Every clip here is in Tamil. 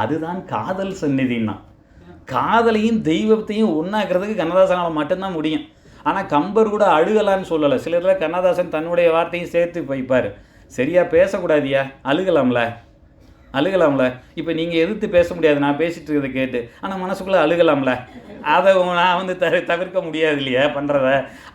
அதுதான் காதல் சந்நிதின்னா. காதலையும் தெய்வத்தையும் ஒன்றாக்கிறதுக்கு கண்ணதாசனால் மட்டும்தான் முடியும். ஆனால் கம்பர் கூட அழுகலான்னு சொல்லலை. சில இதில் கண்ணதாசன் தன்னுடைய வார்த்தையும் சேர்த்து வைப்பார். சரியாக பேசக்கூடாதியா, அழுகலாம்ல. இப்போ நீங்கள் எதிர்த்து பேச முடியாது, நான் பேசிகிட்டு இருக்கிறத கேட்டு, ஆனால் மனசுக்குள்ளே அழுகலாம்ல. அதை நான் வந்து தவிர்க்க முடியாது இல்லையா பண்ணுறத.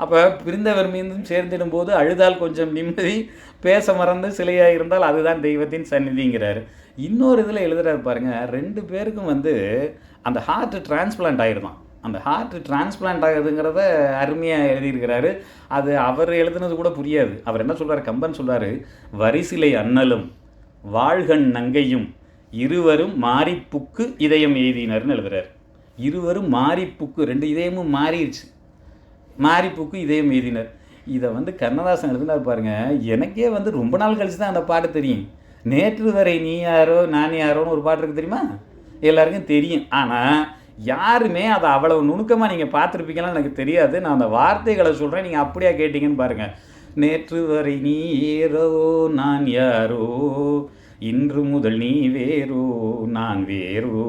அப்போ பிரிந்தவர் மீண்டும் சேர்ந்திடும் போது அழுதால் கொஞ்சம் நிம்மதி, பேச மறந்து சிலையாக இருந்தால் அதுதான் தெய்வத்தின் சந்நிதிங்கிறாரு. இன்னொரு இதில் எழுதுறாரு பாருங்க, 2 பேருக்கும் வந்து அந்த ஹார்ட் டிரான்ஸ்பிளான்ட் ஆகிருதான். அந்த ஹார்ட் டிரான்ஸ்பிளான்ட் ஆகுதுங்கிறத அருமையாக எழுதியிருக்கிறாரு. அது அவர் எழுதுனது கூட புரியாது. அவர் என்ன சொல்கிறார், கம்பன் சொல்கிறார், வரிசிலை அண்ணலும் வாழ்கண் நங்கையும் இருவரும் மாறிப்புக்கு இதயம் எய்தினர்னு எழுதுறார். இருவரும் மாறிப்புக்கு, 2 இதயமும் மாறிடுச்சு, மாறிப்புக்கு இதயம் எய்தினர். இதை வந்து கண்ணதாசன் எழுதினார் பாருங்க. எனக்கே வந்து ரொம்ப நாள் கழிச்சு தான் அந்த பாட்டு தெரியும். நேற்று வரை நீ யாரோ நான் யாரோன்னு ஒரு பாட்டு இருக்குது தெரியுமா, எல்லாருக்கும் தெரியும். ஆனால் யாருமே அதை அவ்வளவு நுணுக்கமாக நீங்கள் பார்த்துருப்பீங்கன்னு எனக்கு தெரியாது. நான் அந்த வார்த்தைகளை சொல்கிறேன், நீங்கள் அப்படியா கேட்டிங்கன்னு பாருங்கள். நேற்று வரை நீ ஏரோ நான் யாரோ, இன்று முதல் நீ வேறோ நான் வேறோ,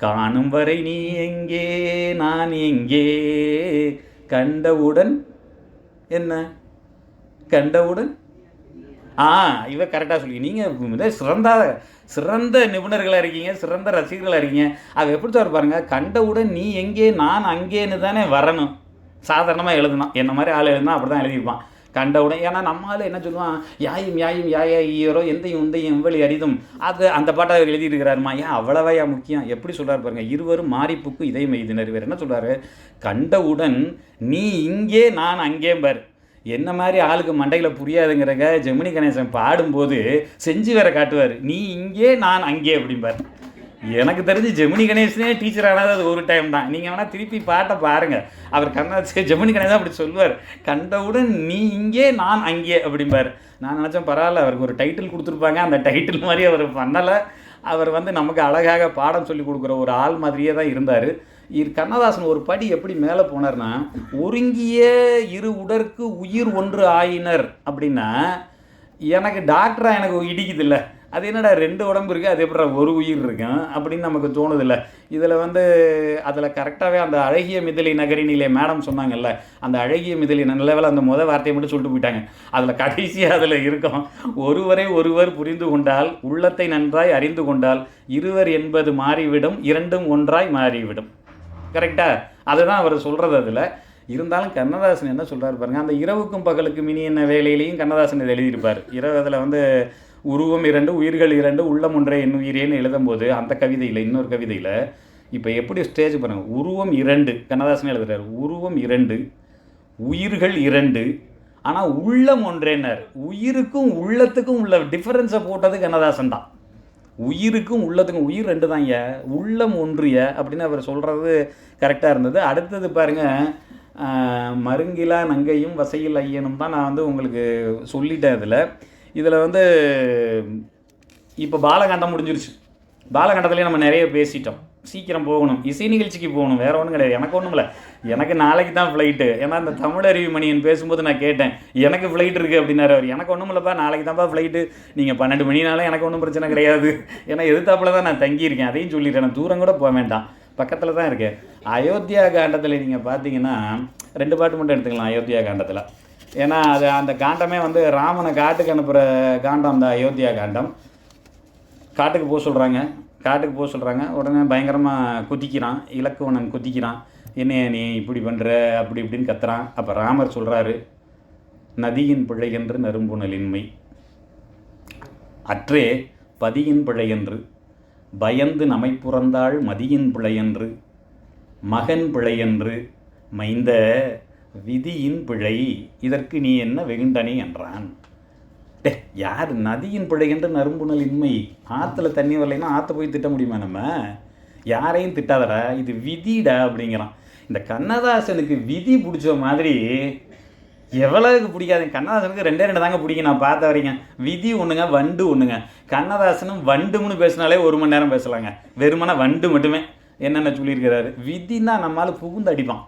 காணும் வரை நீ எங்கே நான் எங்கே, கண்டவுடன் என்ன கண்டவுடன் இவ கரெக்டாக சொல்லி. நீங்கள் சிறந்த நிபுணர்களாக இருக்கீங்க, சிறந்த ரசிகர்களாக இருக்கீங்க. அது எப்படி சார் பாருங்கள், கண்டவுடன் நீ எங்கே நான் அங்கேன்னு தானே வரணும். சாதாரணமாக எழுதணும், என்ன மாதிரி ஆள் எழுதுனா அப்படி தான் எழுதியிருப்பான். கண்டவுடன், ஏன்னா நம்மளால் என்ன சொல்லுவான், யாயும் யாயும் யாயா ஈயரோ எந்தையும் உந்தையும் எவ்வளி அரிதும், அது அந்த பாட்டை அவர் எழுதியிருக்கிறாருமா. ஏன் அவ்வளவையா முக்கியம்? எப்படி சொல்கிறார் பாருங்கள், இருவரும் மாறிப்புக்கு இதயம் எய்தினர். வேறு என்ன சொல்கிறாரு, கண்டவுடன் நீ இங்கே நான் அங்கேம்பார். என்ன மாதிரி ஆளுக்கு மண்டையில் புரியாதுங்கிறங்க ஜெமினி கணேசன் பாடும்போது செஞ்சு வேற காட்டுவார், நீ இங்கே நான் அங்கே அப்படிம்பார். எனக்கு தெரிஞ்சு ஜெமினி கணேசனே டீச்சர் ஆனது அது ஒரு டைம் தான். நீங்கள் வேணால் திருப்பி பாட்டை பாருங்கள். அவர் ஜெமினி கணேசன் அப்படி சொல்லுவார், கண்டவுடன் நீ இங்கே நான் அங்கே அப்படிம்பார். நான் நினச்சேன் பரவாயில்ல, அவருக்கு ஒரு டைட்டில் கொடுத்துருப்பாங்க, அந்த டைட்டில் மாதிரி அவர் பண்ணலை. அவர் வந்து நமக்கு அழகாக பாடம் சொல்லி கொடுக்குற ஒரு ஆள் மாதிரியே தான் இருந்தார். கண்ணதாசன் ஒரு படி எப்படி மேலே போனார்னா, ஒருங்கிய இரு உடற்கு உயிர் ஒன்று ஆயினர் அப்படின்னா, எனக்கு டாக்டராக எனக்கு இடிக்குது இல்லை, அது என்னடா 2 உடம்பு இருக்குது, அது எப்படி ஒரு உயிர் இருக்கும் அப்படின்னு நமக்கு தோணுதில்லை. இதில் வந்து அதில் கரெக்டாகவே அந்த அழகிய மிதிலை நகரினிலே மேடம் சொன்னாங்கல்ல, அந்த அழகிய மிதிலை நல்லவேளை அந்த வார்த்தையை மட்டும் சொல்லிட்டு போயிட்டாங்க. அதில் கடைசியாக அதில் இருக்கும், ஒருவரை ஒருவர் புரிந்து கொண்டால், உள்ளத்தை நன்றாய் அறிந்து கொண்டால், இருவர் என்பது மாறிவிடும், 2ம் ஒன்றாய் மாறிவிடும். கரெக்டாக அதுதான் அவர் சொல்கிறது. அதில் இருந்தாலும் கண்ணதாசன் என்ன சொல்கிறார் பாருங்கள், அந்த இரவுக்கும் பகலுக்கும் இனி என்ன வேலையிலையும் கண்ணதாசன் இதை எழுதியிருப்பார். அதில் வந்து உருவம் 2 உயிர்கள் 2 உள்ளம் ஒன்றே என் உயிரேன்னு எழுதும்போது அந்த கவிதையில், இன்னொரு கவிதையில் இப்போ எப்படி ஸ்டேஜ் பாருங்கள், உருவம் 2 கண்ணதாசன் எழுதுறாரு, உருவம் 2 உயிர்கள் 2 ஆனால் உள்ளம் ஒன்றேன்னார். உயிருக்கும் உள்ளத்துக்கும் உள்ள டிஃபரன்ஸை போட்டது கண்ணதாசன் தான். உயிருக்கும் உள்ளத்துக்கும், உயிர் 2 தான் ஐயா, உள்ளம் ஒன்றிய அப்படின்னு அவர் சொல்கிறது கரெக்டாக இருந்தது. அடுத்தது பாருங்கள், மருங்கிலா நங்கையும் வசையில் ஐயனும் தான் நான் வந்து உங்களுக்கு சொல்லிட்டேன். இதில் வந்து இப்போ பாலகாண்டம் முடிஞ்சிருச்சு. பாலகாண்டத்துலேயே நம்ம நிறைய பேசிட்டோம். சீக்கிரம் போகணும், இசை நிகழ்ச்சிக்கு போகணும், வேறு ஒன்றும் கிடையாது. எனக்கு ஒன்றும் இல்லை, எனக்கு நாளைக்கு தான் ஃப்ளைட்டு. ஏன்னா இந்த தமிழ் அறிவு மணியன் பேசும்போது நான் கேட்டேன், எனக்கு ஃப்ளைட் இருக்குது அப்படின்னாரு அவர். எனக்கு ஒன்றும் இல்லைப்பா, நாளைக்கு தான்ப்பா ஃப்ளைட்டு, நீங்கள் 12 மணினாலும் எனக்கு ஒன்றும் பிரச்சனை கிடையாது. ஏன்னா எதிர்த்தாப்பில் தான் நான் தங்கியிருக்கேன், அதையும் சொல்லிட்டேன். நான் தூரம் கூட போக வேண்டாம், பக்கத்தில் தான் இருக்கேன். அயோத்தியா காண்டத்தில் நீங்கள் பார்த்தீங்கன்னா 2 பாட்டு மட்டும் எடுத்துக்கலாம் அயோத்தியா காண்டத்தில். ஏன்னா அது அந்த காண்டமே வந்து ராமனை காட்டுக்கு அனுப்புகிற காண்டம். அந்த அயோத்தியா காண்டம் காட்டுக்கு போக சொல்கிறாங்க. உடனே பயங்கரமாக குதிக்கிறான், இலக்குவனன் குதிக்கிறான், என்னைய நீ இப்படி பண்ணுற அப்படி இப்படின்னு கத்துறான். அப்போ ராமர் சொல்கிறாரு, நதியின் பிழையென்று நறும்புணலின்மை அற்றே பதியின் பிழையென்று, பயந்து நமைப்புறந்தாள் மதியின் பிழையென்று, மகன் பிழையென்று, மைந்த விதியின் பிழை, இதற்கு நீ என்ன வெகுண்டனி என்றான். யார் நதியின் பிழை என்று நறும்புணலின்மை, ஆற்றுல தண்ணி வரலைன்னா ஆற்ற போய் திட்ட முடியுமா? நம்ம யாரையும் திட்டாதடா, இது விதிடா அப்படிங்கிறான். இந்த கண்ணதாசனுக்கு விதி பிடிச்ச மாதிரி எவ்வளவுக்கு பிடிக்காது. கண்ணதாசனுக்கு 2 தாங்க பிடிக்கும் நான் பார்த்த வரைக்கும். விதி ஒன்றுங்க, வண்டு ஒன்றுங்க. கண்ணதாசனும் வண்டுன்னு பேசினாலே 1 மணி நேரம் பேசலாங்க, வெறுமனா வண்டு மட்டுமே என்னென்ன சொல்லியிருக்கிறாரு. விதின்னா நம்மளால் புகுந்து அடிப்பான்.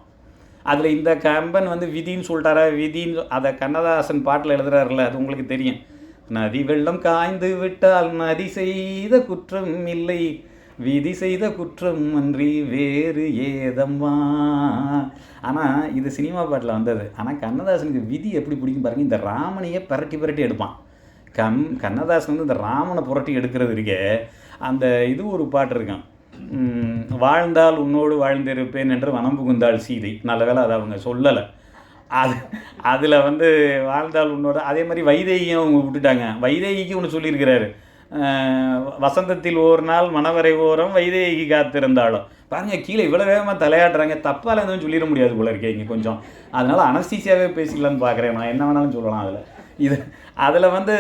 அதில் இந்த கம்பன் வந்து விதின்னு சொல்லிட்டாரா, விதின்னு அதை கண்ணதாசன் பாட்டில் எழுதுறாருல, அது உங்களுக்கு தெரியும். நதி வெள்ளம் காய்ந்து விட்டால் நதி செய்த குற்றம் இல்லை, விதி செய்த குற்றம் அன்றி வேறு ஏதம்மா. ஆனால் இது சினிமா பாட்டில் வந்தது. ஆனால் கண்ணதாசனுக்கு விதி எப்படி பிடிக்கும் பாருங்க. இந்த ராமனையே பரட்டி பரட்டி எடுப்பான். கண்ணதாசன் வந்து இந்த ராமனை புரட்டி எடுக்கிறது இருக்கே, அந்த இது ஒரு பாட்டு இருக்கான், வாழ்ந்தால் உன்னோடு வாழ்ந்திருப்பேன் என்று வனம் புகுந்தாள் சீதை. நல்ல வேளை அதை அவங்க சொல்லலை. அதில் வந்து வாழ்ந்தால் உன்னோட, அதே மாதிரி வைதேகியும் அவங்க விட்டுட்டாங்க. வைதேகிக்கு ஒன்று சொல்லியிருக்கிறாரு, வசந்தத்தில் ஒரு நாள் மணவரை ஓரம் வைதேகி காத்திருந்தாலும். பாருங்கள், கீழே இவ்வளோ வேகமாக தலையாட்டுறாங்க. தப்பால் எதுவும் சொல்லிட முடியாது போல இருக்கே இங்கே கொஞ்சம். அதனால் அனஸ்தீசியாவே பேசிக்கலான்னு பார்க்குறேன். நான் என்ன வேணாலும் சொல்லலாம் அதில் வந்து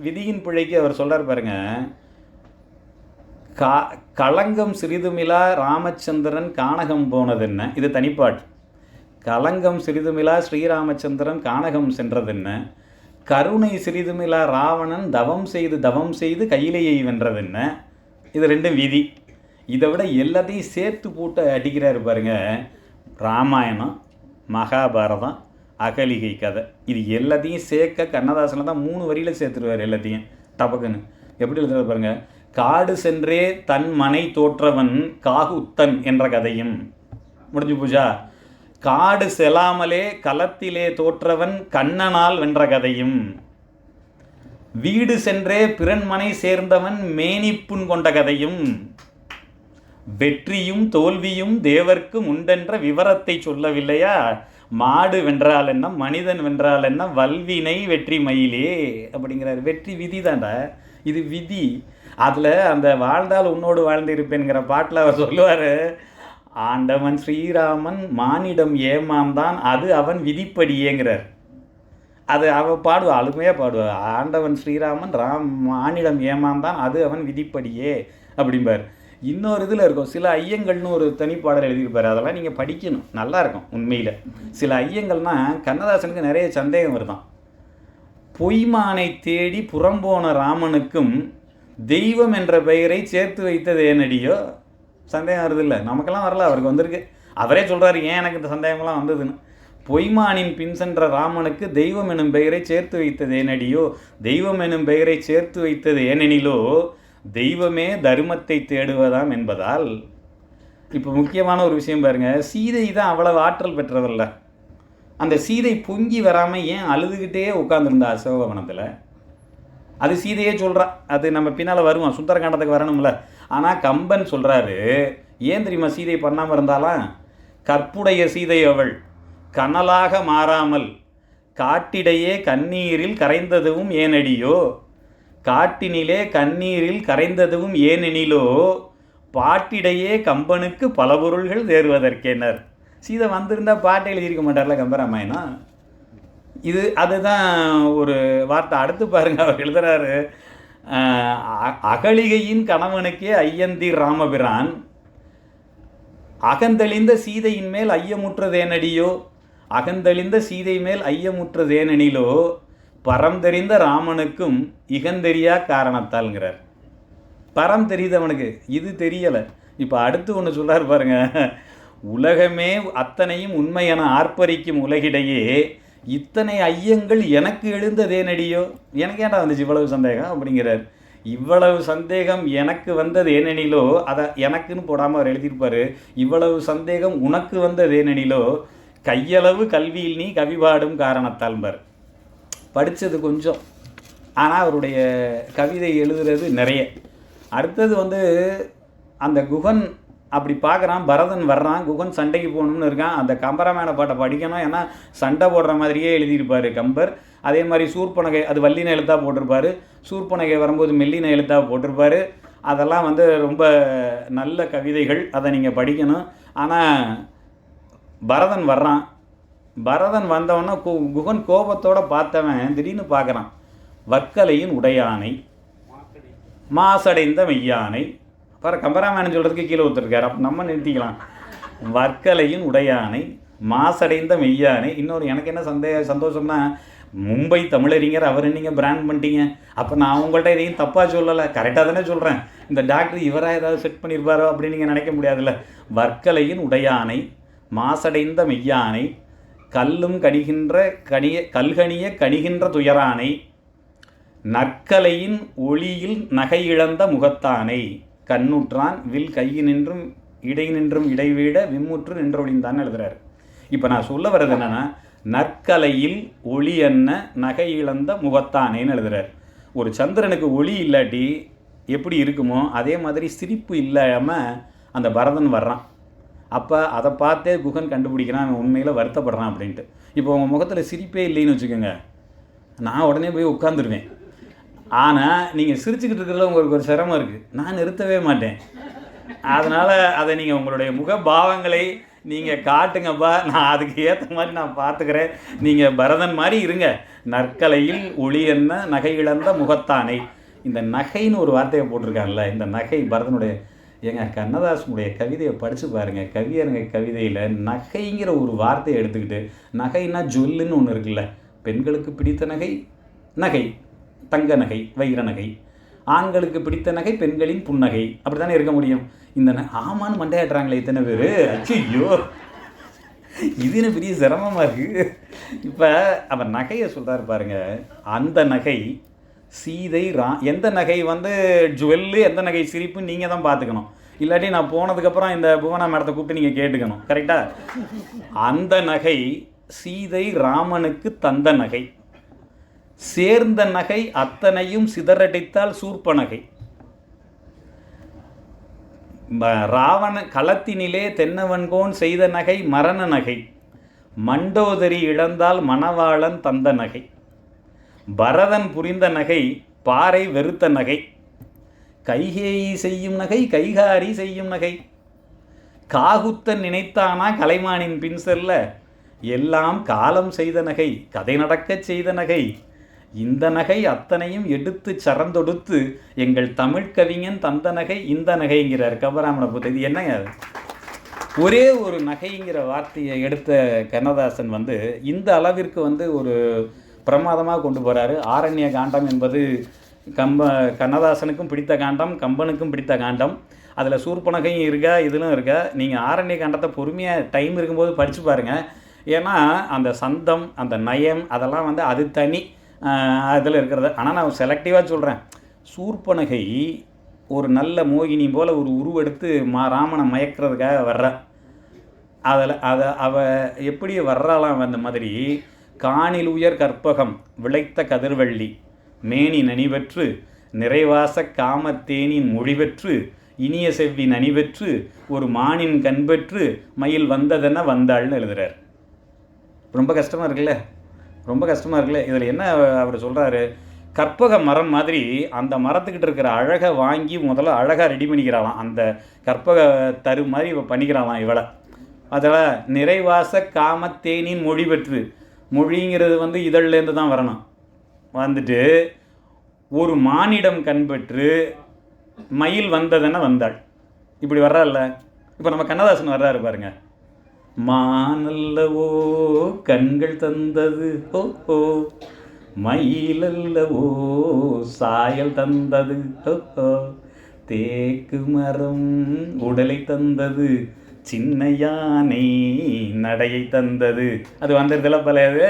விதியின் பிழைக்கு அவர் சொல்கிறார் பாருங்க. களங்கம் சிறிதுமிலா ராமச்சந்திரன் கானகம் போனதென்ன, இது தனிப்பாட்டு. களங்கம் சிறிதுமிலா ஸ்ரீராமச்சந்திரன் கானகம் சென்றதென்ன, கருணை சிறிதுமிலா ராவணன் தவம் செய்து கையிலேயை வென்றதென்ன, இது ரெண்டும் விதி. இதை விட எல்லாத்தையும் சேர்த்து போட்டு அடிக்கிறாரு பாருங்க. ராமாயணம், மகாபாரதம், அகலிகை கதை, இது எல்லாத்தையும் சேர்க்க கண்ணதாசனில் தான் 3 வரியில் சேர்த்துருவார் எல்லாத்தையும் டபக்குன்னு. எப்படி எழுதுறது பாருங்க. காடு சென்றே தன் மனை தோற்றவன் காகுத்தன் என்ற கதையும் முடிஞ்சு போச்சா. காடு செல்லாமலே களத்திலே தோற்றவன் கண்ணனால் வென்ற கதையும், வீடு சென்றே பிறன்மனை சேர்ந்தவன் மேனிப்புண் கொண்ட கதையும், வெற்றியும் தோல்வியும் தேவர்க்கு உண்டென்ற விவரத்தை சொல்லவில்லையா, மாடு வென்றால் என்ன மனிதன் வென்றால் என்ன வல்வினை வெற்றி மயிலே அப்படிங்கிறார். வெற்றி விதி தாண்டா, இது விதி. அதில் அந்த வாழ்ந்தால் உன்னோடு வாழ்ந்து இருப்பேங்கிற பாட்டில் அவர் சொல்லுவார், ஆண்டவன் ஸ்ரீராமன் மானிடம் ஏமாந்தான் அது அவன் விதிப்படியேங்கிறார். அது அவன் பாடுவா, அழுமையாக பாடுவா. ஆண்டவன் ஸ்ரீராமன் மானிடம் ஏமாந்தான் அது அவன் விதிப்படியே அப்படிம்பார். இன்னொரு இதில் இருக்கும், சில ஐயங்கள்னு ஒரு தனிப்பாடல் எழுதியிருப்பார். அதெல்லாம் நீங்கள் படிக்கணும், நல்லாயிருக்கும் உண்மையில். சில ஐயங்கள்னால் கண்ணதாசனுக்கு நிறைய சந்தேகம் வருதான். பொய்மானை தேடி புறம்போன ராமனுக்கும் தெய்வம் என்ற பெயரை சேர்த்து வைத்தது ஏனடியோ. சந்தேகம் வருது இல்லை, நமக்கெல்லாம் வரல, அவருக்கு வந்திருக்கு. அவரே சொல்கிறாரு, ஏன் எனக்கு இந்த சந்தேகம்லாம் வந்ததுன்னு. பொய்மானின் பின் சென்ற ராமனுக்கு தெய்வம் எனும் பெயரை சேர்த்து வைத்தது ஏனடியோ, தெய்வம் எனும் பெயரை சேர்த்து வைத்தது ஏனெனிலோ, தெய்வமே தர்மத்தை தேடுவதாம் என்பதால். இப்போ முக்கியமான ஒரு விஷயம் பாருங்க, சீதை தான் அவ்வளவு ஆற்றல் பெற்றவல்ல. அந்த சீதை பொங்கி வராமல் ஏன் அழுதுகிட்டே உட்காந்துருந்தா அசோகவனத்தில், அது சீதையே சொல்கிறா. அது நம்ம பின்னால் வருவோம், சுந்தரகாண்டத்துக்கு வரணும்ல. ஆனால் கம்பன் சொல்கிறாரு, ஏன் தெரியுமா சீதை பண்ணாமல் இருந்தாலாம். கற்புடைய சீதை அவள் கனலாக மாறாமல் காட்டிடையே கண்ணீரில் கரைந்ததுவும் ஏனடியோ, காட்டினிலே கண்ணீரில் கரைந்ததுவும் ஏனெனிலோ, பாட்டிடையே கம்பனுக்கு பல பொருள்கள் தேர்வதற்கேனர். சீதை வந்திருந்தால் பாட்டை எழுதியிருக்க மாட்டார்ல கம்பராமாயணம். அதுதான் ஒரு வார்த்தை. அடுத்து பாருங்க, அவர் எழுதுறாரு, அகலிகையின் கணவனுக்கே ஐயந்தீர் ராமபிரான் அகந்தெளிந்த சீதையின் மேல் ஐயமுற்றதேனடியோ, அகந்தெளிந்த சீதை மேல் ஐயமுற்றதேனெனிலோ, பரம் தெரிந்த ராமனுக்கும் இகந்தெரியா காரணத்தால்ங்கிறார். பரம் தெரியுதவனுக்கு, இது தெரியலை. இப்போ அடுத்து ஒன்று சொல்கிறார் பாருங்க, உலகமே அத்தனையும் உண்மை என ஆர்ப்பரிக்கும் உலகிடையே இத்தனை ஐயங்கள் எனக்கு எழுந்ததேனடியோ. எனக்கு ஏன்டா வந்துச்சு இவ்வளவு சந்தேகம் அப்படிங்கிறார். இவ்வளவு சந்தேகம் எனக்கு வந்தது ஏனெனிலோ, அதை எனக்குன்னு போடாமல் அவர் எழுதியிருப்பார். இவ்வளவு சந்தேகம் உனக்கு வந்தது ஏனெனிலோ, கையளவு கல்வியில் நீ கவிபாடும் காரணத்தால்பார். படித்தது கொஞ்சம், ஆனால் அவருடைய கவிதை எழுதுறது நிறைய. அடுத்தது வந்து அந்த குகன் அப்படி பார்க்குறான், பரதன் வர்றான், குகன் சண்டைக்கு போகணும்னு இருக்கான். அந்த கம்பராமாயண பாட்டை படிக்கணும், ஏன்னா சண்டை போடுற மாதிரியே எழுதியிருப்பார் கம்பர். அதே மாதிரி சூர்பனகை அது வல்லின எழுத்தாக போட்டிருப்பார், சூர்பனகை வரும்போது மெல்லின எழுத்தாக போட்டிருப்பார். அதெல்லாம் வந்து ரொம்ப நல்ல கவிதைகள், அதை நீங்கள் படிக்கணும். ஆனால் பரதன் வர்றான், பரதன் வந்தவொன்னே குகன் கோபத்தோடு பார்த்தவன் திடீர்னு பார்க்குறான், வற்கலையின் உடையானை மாசடைந்த மெய்யானை. அப்புறம் கம்பராமாயணம் சொல்கிறதுக்கு கீழே ஒருத்தருக்கார், அப்போ நம்ம நிறுத்திக்கலாம். வற்கலையின் உடையானை மாசடைந்த மெய்யானை. இன்னொரு எனக்கு என்ன சந்தோஷம்னா, மும்பை தமிழறிஞர் அவர் நீங்கள் பிராண்ட் பண்ணிட்டீங்க. அப்போ நான் உங்கள்கிட்ட எதையும் தப்பாக சொல்லலை, கரெக்டாக தானே சொல்கிறேன். இந்த டாக்டர் இவராக ஏதாவது செட் பண்ணியிருப்பாரோ அப்படின்னு நீங்கள் நினைக்க முடியாதுல்ல. வற்கலையின் உடையானை மாசடைந்த மெய்யானை கல்லும் கணிகின்ற கல்கணிய கணிகின்ற துயரானை. நற்கலையின் ஒளியில் நகை இழந்த முகத்தானை கண்ணுற்றான் வில் கையினின்றும் இடைநின்றும் இடைவீட விம்முற்று நின்றொழிந்தான்னு எழுதுறாரு. இப்போ நான் சொல்ல வர்றது என்னென்னா, நற்கலையில் ஒளி என்ன நகை இழந்த முகத்தானேன்னு எழுதுறாரு. ஒரு சந்திரனுக்கு ஒளி இல்லாட்டி எப்படி இருக்குமோ அதே மாதிரி சிரிப்பு இல்லாமல் அந்த பரதன் வர்றான். அப்போ அதை பார்த்தே குகன் கண்டுபிடிக்கிறான் அவன் உண்மையில் வருத்தப்படுறான் அப்படின்ட்டு. இப்போ உங்கள் முகத்தில் சிரிப்பே இல்லைன்னு வச்சுக்கோங்க, நான் உடனே போய் உட்காந்துருவேன். ஆனால் நீங்கள் சிரிச்சுக்கிட்டு இருக்கிறதுல உங்களுக்கு ஒரு சிரமம் இருக்குது, நான் நிறுத்தவே மாட்டேன். அதனால் அதை நீங்கள் உங்களுடைய முகபாவங்களை நீங்கள் காட்டுங்கப்பா, நான் அதுக்கு ஏற்ற மாதிரி நான் பார்த்துக்கிறேன். நீங்கள் பரதன் மாதிரி இருங்க. நற்கலையில் ஒளி என்ன நகை இழந்த முகத்தானை. இந்த நகைன்னு ஒரு வார்த்தையை போட்டிருக்காங்கல்ல, இந்த நகை பரதனுடைய கண்ணதாசனுடைய கவிதையை படித்து பாருங்கள். கவியரங்க கவிதையில் நகைங்கிற ஒரு வார்த்தையை எடுத்துக்கிட்டு, நகைன்னா ஜொல்லுன்னு ஒன்று இருக்குல்ல, பெண்களுக்கு பிடித்த நகை நகை, தங்க நகை, வைர நகை, ஆண்களுக்கு பிடித்த நகை பெண்களின் புன்னகை, அப்படி தானே இருக்க முடியும். இந்த ஆமான்னு மண்டையாட்டுறாங்களே இத்தனை பேர். ஐயோ, இதுன்னு பெரிய சிரமமாக இருக்குது. இப்போ அவர் நகையை சொல்கிறாரு பாருங்க, அந்த நகை சீதை எந்த நகை ஜுவல்லு, எந்த நகை சிரிப்புன்னு நீங்கள் தான் பார்த்துக்கணும். இல்லாட்டி நான் போனதுக்கப்புறம் இந்த புவனா மேடத்தை கூப்பிட்டு நீங்கள் கேட்டுக்கணும், கரெக்டாக? அந்த நகை சீதை ராமனுக்கு தந்த நகை. சேர்ந்த நகை அத்தனையும் சிதறடித்தால் சூர்ப்ப நகை. ராவண களத்தினிலே தென்னவன்கோன் செய்த நகை மரண நகை. மண்டோதரி இழந்தால் மணவாளன் தந்த நகை. பரதன் புரிந்த நகை பாறை வெறுத்த நகை. கைகேயி செய்யும் நகை கைகாரி செய்யும் நகை. காகுத்தன் நினைத்தானா கலைமானின் பின் செல்ல, எல்லாம் காலம் செய்த நகை கதை நடக்கச் செய்த நகை. இந்த நகை அத்தனையும் எடுத்து சரந்தொடுத்து எங்கள் தமிழ் கவிஞன் தந்த நகை இந்த நகைங்கிறார் கம்பராமனை புத்தகம். இது என்னங்க, ஒரே ஒரு நகைங்கிற வார்த்தையை எடுத்த கண்ணதாசன் இந்த அளவிற்கு ஒரு பிரமாதமாக கொண்டு போகிறாரு. ஆரண்ய காண்டம் என்பது கண்ணதாசனுக்கும் பிடித்த காண்டம், கம்பனுக்கும் பிடித்த காண்டம். அதில் சூர்பனகையும் இருக்கா, இதிலும் இருக்கா. நீங்கள் ஆரண்ய காண்டத்தை பொறுமையாக டைம் இருக்கும்போது படித்து பாருங்கள். ஏன்னா அந்த சந்தம், அந்த நயம், அதெல்லாம் அது தனி அதில் இருக்கிறது. ஆனால் நான் செலக்டிவாக சொல்கிறேன். சூர்பனகை ஒரு நல்ல மோகினி போல் ஒரு உருவெடுத்து ராமனை மயக்கிறதுக்காக வர்ற, அவள் எப்படி வர்றாளாம் அந்த மாதிரி. காணில் உயர் கற்பகம் விளைத்த கதிர்வள்ளி மேனி நனிவற்று நிறைவாச காமத்தேனின் மொழிபெற்று இனிய செவ்வி நனிவற்று ஒரு மானின் கண்பெற்று மயில் வந்ததென வந்தாள்னு எழுதுகிறார். ரொம்ப கஷ்டமாக இருக்குல்ல, ரொம்ப கஷ்டமாக இருக்குல்ல. இதில் என்ன அவர் சொல்கிறாரு, கற்பக மரம் மாதிரி அந்த மரத்துக்கிட்ட இருக்கிற அழகை வாங்கி முதல்ல அழகாக ரெடி பண்ணிக்கிறாளாம். அந்த கற்பக தரு மாதிரி பண்ணிக்கிறாளாம் இவளை. அதில் நிறைவாச காமத்தேனின் மொழி பெற்று, மொழிங்கிறது இதழ்லேருந்து தான் வரணும். வந்துட்டு ஒரு மானிடம் கண்பெற்று மயில் வந்ததுன்னா வந்தாள். இப்படி வர்றாள்ல. இப்போ நம்ம கண்ணதாசன் வர்றாரு பாருங்க. மானல்லவோ கண்கள் தந்தது ஓ ஓ, மயிலல்லவோ சாயல் தந்தது ஓ ஓ, தேக்கு மரம் உடலை தந்தது சின்ன யானை நடையை தந்தது. அது வந்ததில் பழையது.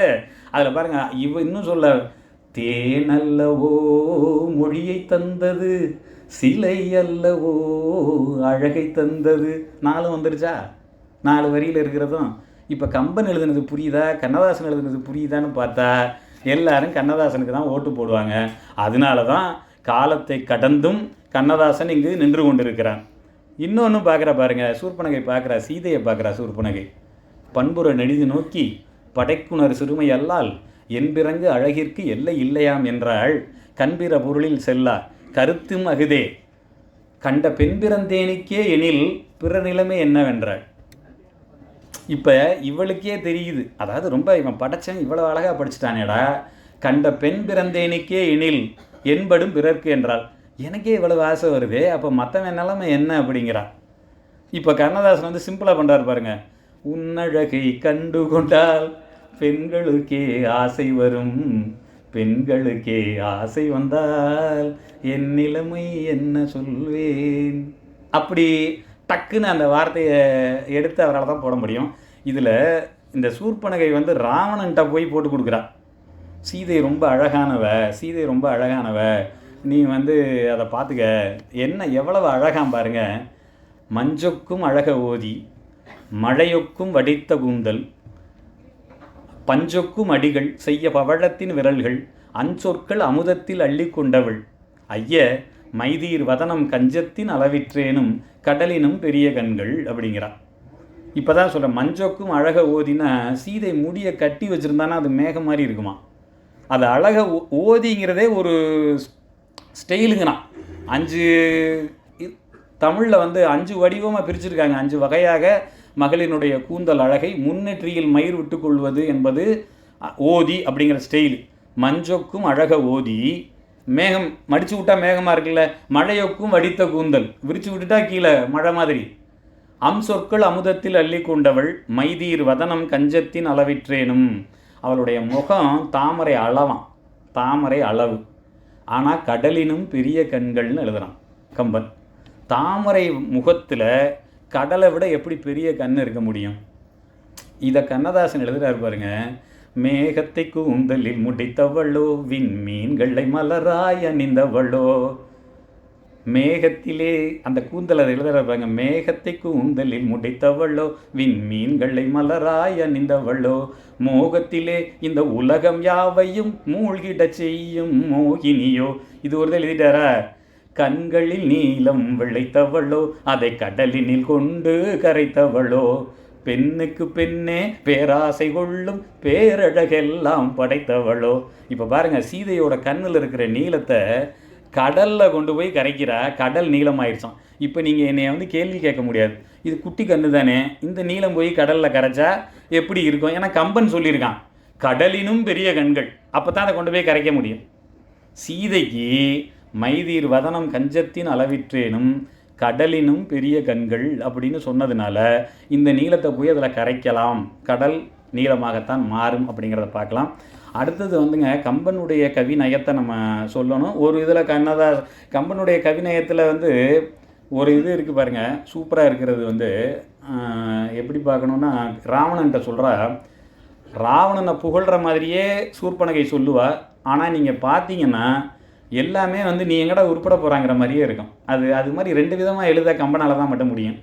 அதில் பாருங்க, இன்னும் சொல்ல, தேனல்லவோ மொழியை தந்தது சிலை அல்லவோ அழகை தந்தது. 4 வந்துருச்சா? 4 வரியில் இருக்கிறதும். இப்போ கம்பன் எழுதுனது புரியுதா, கண்ணதாசன் எழுதுனது புரியுதான்னு பார்த்தா எல்லாரும் கண்ணதாசனுக்கு தான் ஓட்டு போடுவாங்க. அதனால தான் காலத்தை கடந்தும் கண்ணதாசன் இங்கு நின்று கொண்டிருக்கிறான். இன்னொன்று பார்க்குற பாருங்க, சூர்பனகை பார்க்குறா, சீதையை பார்க்குறா சூர்பனகை. பண்புற நெடிது நோக்கி படைக்குணர் சிறுமை அல்லால் என்பிறங்கு அழகிற்கு எல்லை இல்லையாம் என்றாள். கண்பிற பொருளில் செல்லா கருத்தும் அகுதே கண்ட பெண் பிறந்தேனுக்கே எனில் பிற நிலைமை என்னவென்றாள். இப்போ இவளுக்கே தெரியுது, அதாவது ரொம்ப இவன் படைச்சவன் இவ்வளோ அழகாக படிச்சுட்டானேடா, கண்ட பெண் பிறந்தேனுக்கே எனில் என்படும் பிறர்க்கு என்றால் எனக்கே இவ்வளவு ஆசை வருது, அப்போ மற்றவன் நிலைமை என்ன அப்படிங்கிறான். இப்போ கண்ணதாசன் சிம்பிளாக பண்ணுறாரு பாருங்க. உன்னழகை கண்டு கொண்டால் பெண்களுக்கே ஆசை வரும், பெண்களுக்கே ஆசை வந்தால் என் நிலைமை என்ன சொல்வேன். அப்படி டக்குன்னு அந்த வார்த்தையை எடுத்து அவரால் தான் போட முடியும். இதில் இந்த சூர்பனகை ராவணன்ட்ட போய் போட்டு கொடுக்குறா. சீதை ரொம்ப அழகானவ, சீதை ரொம்ப அழகானவ, நீ வந்து அதை பார்த்துக்க, என்ன எவ்வளவு அழகாம் பாருங்க. மஞ்சொக்கும் அழக ஓதி மழையொக்கும் வடித்த கூந்தல் பஞ்சொக்கும் அடிகள் செய்ய பவழத்தின் விரல்கள் அஞ்சொற்கள் அமுதத்தில் அள்ளி கொண்டவள் ஐய மைதீர் வதனம் கஞ்சத்தின் அளவிற்றேனும் கடலினும் பெரிய கண்கள் அப்படிங்கிறான். இப்போ தான் சொல்கிறேன், மஞ்சொக்கும் அழக ஓதினா சீதை முடியை கட்டி வச்சுருந்தானா அது மேகம் மாதிரி இருக்குமா. அது அழக ஓதிங்கிறதே ஒரு ஸ்டைலுங்கண்ணா. 5 தமிழில் வந்து 5 வடிவமாக பிரிச்சுருக்காங்க. 5 வகையாக மகளினுடைய கூந்தல் அழகை முன்னெற்றியில் மயிர் விட்டு கொள்வது என்பது ஓதி அப்படிங்கிற ஸ்டைல். மஞ்சொக்கும் அழக ஓதி, மேகம் மடித்து விட்டா மேகமாக இருக்குல்ல, மழையொக்கும் வடித்த கூந்தல் விரித்து விட்டுட்டா கீழே மழை மாதிரி. சொற்கள் அமுதத்தில் அள்ளி கொண்டவள் மைதீர் வதனம் கஞ்சத்தின் அளவிற்றேனும். அவளுடைய முகம் தாமரை அளவாம், தாமரை அளவு, ஆனால் கடலினும் பெரிய கண்கள்னு எழுதுறான் கம்பன். தாமரை முகத்தில் கடலை விட எப்படி பெரிய கண் இருக்க முடியும்? இதை கண்ணதாசன் எழுதுறாரு பாருங்க. மேகத்தை கூந்தலில் முடித்தவளோ விண்மீன்களை மலராய் அணிந்தவளோ. மேகத்திலே அந்த கூந்தல் அதை எழுதுறாரு பாருங்க. மேகத்தை கூந்தலில் முடித்தவளோ விண்மீன்களை மலராய் அணிந்தவளோ மோகத்திலே இந்த உலகம் யாவையும் மூழ்கிட செய்யும் மோகினியோ. இது ஒரு தான் எழுதிட்டாரா? கண்களில் நீலம் விளைத்தவளோ அதை கடலினில் கொண்டு கரைத்தவளோ பெண்ணுக்கு பெண்ணே பேராசை கொள்ளும் பேரழகெல்லாம் படைத்தவளோ. இப்போ பாருங்க, சீதையோட கண்ணில் இருக்கிற நீளத்தை கடலில் கொண்டு போய் கரைக்கிறா, கடல் நீளமாயிடுச்சான். இப்போ நீங்கள் என்னை வந்து கேள்வி கேட்க முடியாது, இது குட்டி கண்ணு தானே, இந்த நீளம் போய் கடலில் கரைச்சா எப்படி இருக்கும்? ஏன்னா கம்பன் சொல்லியிருக்கான் கடலினும் பெரிய கண்கள், அப்போ தான் அதை கொண்டு போய் கரைக்க முடியும். சீதைக்கு மைதீர் வதனம் கஞ்சத்தின் அளவிற்றேனும் கடலினும் பெரிய கண்கள் அப்படின்னு சொன்னதுனால இந்த நீளத்தை போய் அதில் கரைக்கலாம், கடல் நீளமாகத்தான் மாறும் அப்படிங்கிறத பார்க்கலாம். அடுத்தது வந்துங்க, கம்பனுடைய கவிநயத்தை நம்ம சொல்லணும். ஒரு இதில் கம்பனுடைய கவிநயத்தில் வந்து ஒரு இது இருக்குது பாருங்கள், சூப்பராக இருக்கிறது வந்து எப்படி பார்க்கணுன்னா, ராவணன்ட்ட சொல்கிறா, ராவணனை புகழ்கிற மாதிரியே சூர்பனகை சொல்லுவா. ஆனால் நீங்கள் பார்த்தீங்கன்னா எல்லாமே வந்து நீ எங்கடா உருப்பட போகிறாங்கிற மாதிரியே இருக்கும். அது மாதிரி 2 விதமாக எழுத கம்பனால் தான் மட்டும் முடியும்.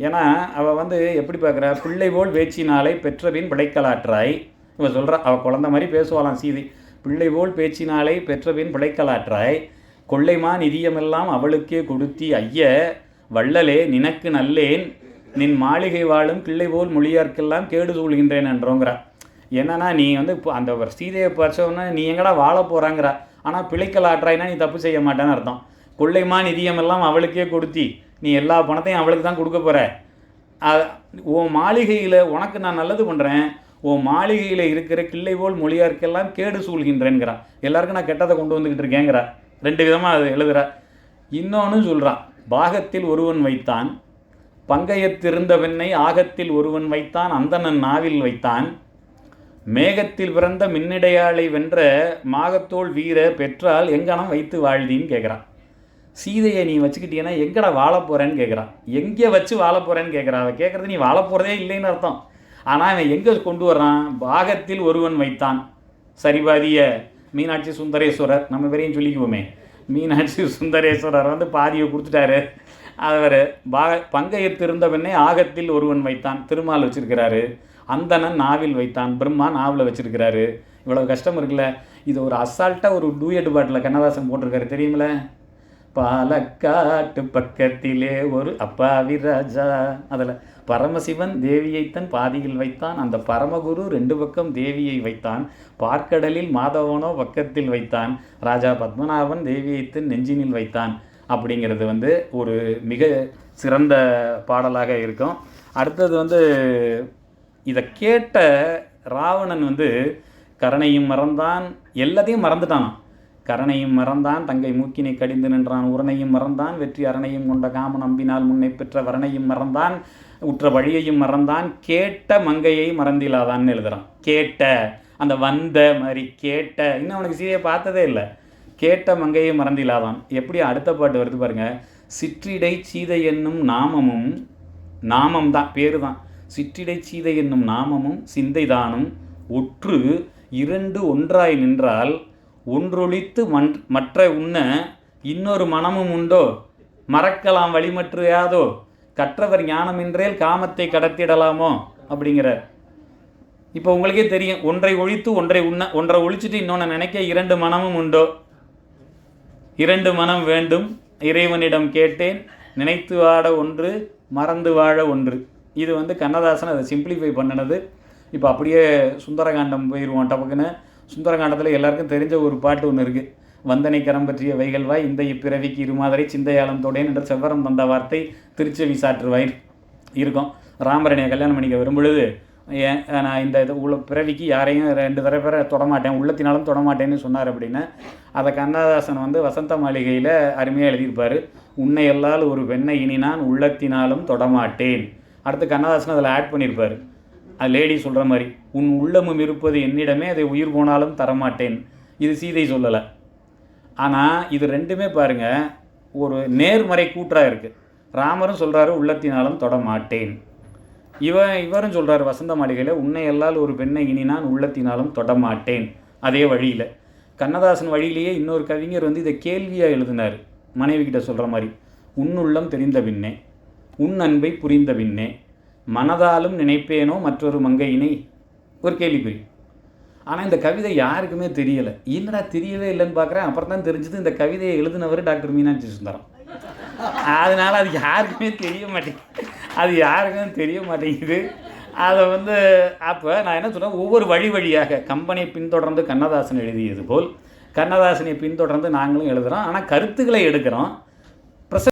ஏன்னா அவள் வந்து எப்படி பார்க்குறா, பிள்ளை போல் பேச்சினாலே பெற்றபின் பிழைக்கலாற்றாய். இவள் சொல்கிறா, அவள் குழந்த மாதிரி பேசுவாளாம் சீதை. பிள்ளை போல் பேச்சினாலே பெற்றபின் பிழைக்கலாற்றாய் கொள்ளைமா நிதியமெல்லாம் அவளுக்கே கொடுத்தி ஐய வள்ளலே நினக்கு நல்லேன் நின் மாளிகை வாழும் கிள்ளை போல் மொழியார்க்கெல்லாம் கேடு சூழ்கின்றேன் என்றோங்கிறா. என்னன்னா நீ வந்து அந்த சீதையை பறிச்சோன்னா நீ எங்கடா வாழ போகிறாங்கிறா. ஆனால் பிழைக்கலாற்றாய்னா நீ தப்பு செய்ய மாட்டேன்னு அர்த்தம். கொள்ளைமா நிதியமெல்லாம் அவளுக்கே கொடுத்தி நீ எல்லா பணத்தையும் அவளுக்கு தான் கொடுக்க போகிற. உன் மாளிகையில் உனக்கு நான் நல்லது பண்ணுறேன், உன் மாளிகையில் இருக்கிற கிள்ளை போல் மொழியார்க்கெல்லாம் கேடு சூழ்கின்றேங்கிறா. எல்லாருக்கும் நான் கெட்டதை கொண்டு வந்துக்கிட்டு இருக்கேங்கிறா. 2 விதமாக அது எழுதுகிறா. இன்னொன்று சொல்கிறான், பாகத்தில் ஒருவன் வைத்தான் பங்கையத்திருந்த வெண்ணை ஆகத்தில் ஒருவன் வைத்தான் அந்தணன் நாவில் வைத்தான் மேகத்தில் பிறந்த மின்னிடையாளை வென்ற மாகத்தோள் வீர பெற்றால் எங்கனம் வைத்து வாழ்தின்னு கேட்குறான். சீதையை நீ வச்சுக்கிட்டீங்கன்னா எங்கடா வாழ போகிறேன்னு கேட்குறான். எங்கே வச்சு வாழ போகிறேன்னு கேட்குறான். அவன் கேட்குறது நீ வாழ போகிறதே இல்லைன்னு அர்த்தம். ஆனால் அவன் எங்கே கொண்டு வர்றான், பாகத்தில் ஒருவன் வைத்தான். சரிபாதிய மீனாட்சி சுந்தரேஸ்வரர், நம்ம பேரையும் சொல்லிக்குவோமே, மீனாட்சி சுந்தரேஸ்வரர் வந்து பாதியை கொடுத்துட்டாரு. அவர் பங்கையத்திருந்த பெண்ணை ஆகத்தில் ஒருவன் வைத்தான், திருமால் வச்சுருக்கிறாரு. அந்தணன் நாவில் வைத்தான், பிரம்மா நாவில் வச்சுருக்கிறாரு. இவ்வளோ கஷ்டம் இருக்குல்ல. இது ஒரு அசால்ட்டாக ஒரு டூயட் பாட்டில் கண்ணதாசன் போட்டிருக்காரு தெரியுமில்ல. பாலக்காட்டு பக்கத்திலே ஒரு அப்பாவி ராஜா, அதில் பரமசிவன் தேவியைத்தன் பாதியில் வைத்தான், அந்த பரமகுரு 2 பக்கம் தேவியை வைத்தான், பார்க்கடலில் மாதவனோ பக்கத்தில் வைத்தான், ராஜா பத்மநாபன் தேவியைத்தன் நெஞ்சினில் வைத்தான் அப்படிங்கிறது வந்து ஒரு மிக சிறந்த பாடலாக இருக்கும். அடுத்தது வந்து இதை கேட்ட ராவணன் வந்து கரணையும் மறந்தான், எல்லாத்தையும் மறந்துட்டானான். கரணையும் மறந்தான், தங்கை மூக்கினை கடிந்து நின்றான், உரணையும் மறந்தான், வெற்றி அரணையும் கொண்ட காமன் நம்பினால் முன்னை பெற்ற வரணையும் மறந்தான், உற்ற வழியையும் மறந்தான், கேட்ட மங்கையை மறந்திலாதான்னு எழுதுறான். கேட்ட அந்த வந்த மாதிரி கேட்ட, இன்னும் அவனுக்கு சீதையை பார்த்ததே இல்லை. கேட்ட மங்கையை மறந்திலாதான். எப்படி அடுத்த பாட்டு வருது பாருங்க. சிற்றிடை சீதை என்னும் நாமமும், நாமம் தான் பேரு தான், சிற்றிடை சீதை என்னும் நாமமும் சிந்தைதானும் ஒற்று இரண்டு ஒன்றாய் நின்றால் ஒன்றொழித்து மற்ற உண்ண இன்னொரு மனமும் உண்டோ, மறக்கலாம் வழிமற்று யாதோ, கற்றவர் ஞானமின்றேல் காமத்தை கடத்திடலாமோ அப்படிங்கிறார். இப்போ உங்களுக்கே தெரியும், ஒன்றை ஒழித்து ஒன்றை உண்ண, ஒன்றை ஒழிச்சிட்டு இன்னொன்று நினைக்க இரண்டு மனமும் உண்டோ. இரண்டு மனம் வேண்டும் இறைவனிடம் கேட்டேன், நினைத்து வாழ ஒன்று மறந்து வாழ ஒன்று. இது கண்ணதாசன் அதை சிம்பிளிஃபை பண்ணினது. இப்போ அப்படியே சுந்தரகாண்டம் போயிடுவோம் டபக்குன்னு. சுந்தரகாண்டத்தில் எல்லாருக்கும் தெரிஞ்ச ஒரு பாட்டு ஒன்று இருக்குது. வந்தனை கரம் பற்றிய வைகல்வாய் இந்த இப்பிறவிக்கு இருமாதிரை சிந்தையாளம் தொடேன் என்ற செவ்வரம் தந்த வார்த்தை திருச்செவி சாற்றுவாய் இருக்கும். ராமரணியை கல்யாணம் பண்ணிக்க வரும்பொழுது, நான் இந்த பிறவிக்கு யாரையும் 2 தடவை தொடமாட்டேன், உள்ளத்தினாலும் தொடமாட்டேன்னு சொன்னார் அப்படின்னு. அதை கண்ணதாசன் வசந்த மாளிகையில் அருமையாக எழுதியிருப்பார். உன்னை எல்லால் ஒரு பெண்ணை இனி நான் உள்ளத்தினாலும் தொடமாட்டேன். அடுத்து கண்ணதாசன் அதில் ஆட் பண்ணியிருப்பார், அது லேடி சொல்கிற மாதிரி, உன் உள்ளமும் இருப்பது என்னிடமே, அதை உயிர் போனாலும் தரமாட்டேன். இது சீதை சொல்லலை. ஆனால் இது ரெண்டுமே பாருங்கள் ஒரு நேர்மறை கூற்றாக இருக்குது. ராமரும் சொல்கிறாரு உள்ளத்தினாலும் தொடமாட்டேன், இவரும் சொல்கிறார் வசந்த மாளிகையில் உன்னை எல்லால் ஒரு பெண்ணை இனி நான் உள்ளத்தினாலும் தொடமாட்டேன். அதே வழியில் கண்ணதாசன் வழியிலேயே இன்னொரு கவிஞர் இதை கேள்வியாக எழுதினார், மனைவி கிட்ட சொல்கிற மாதிரி. உன்னுள்ளம் தெரிந்த பின்னே, உன் அன்பை புரிந்த பின்னே, மனதாலும் நினைப்பேனோ மற்றொரு மங்கையினை, ஒரு கேள்விக்குறி. ஆனால் இந்த கவிதை யாருக்குமே தெரியலை. என்னடா தெரியவே இல்லைன்னு பார்க்குறேன். அப்புறம் தான் தெரிஞ்சது இந்த கவிதையை எழுதினவர் டாக்டர் மீனாட்சி சுந்தரம். அதனால் அது யாருக்குமே தெரிய மாட்டேங்குது. அதை அப்போ நான் என்ன சொல்கிறேன், ஒவ்வொரு வழியாக கம்பனை பின்தொடர்ந்து கண்ணதாசன் எழுதியது போல் கண்ணதாசனை பின்தொடர்ந்து நாங்களும் எழுதுகிறோம். ஆனால் கருத்துக்களை எடுக்கிறோம்.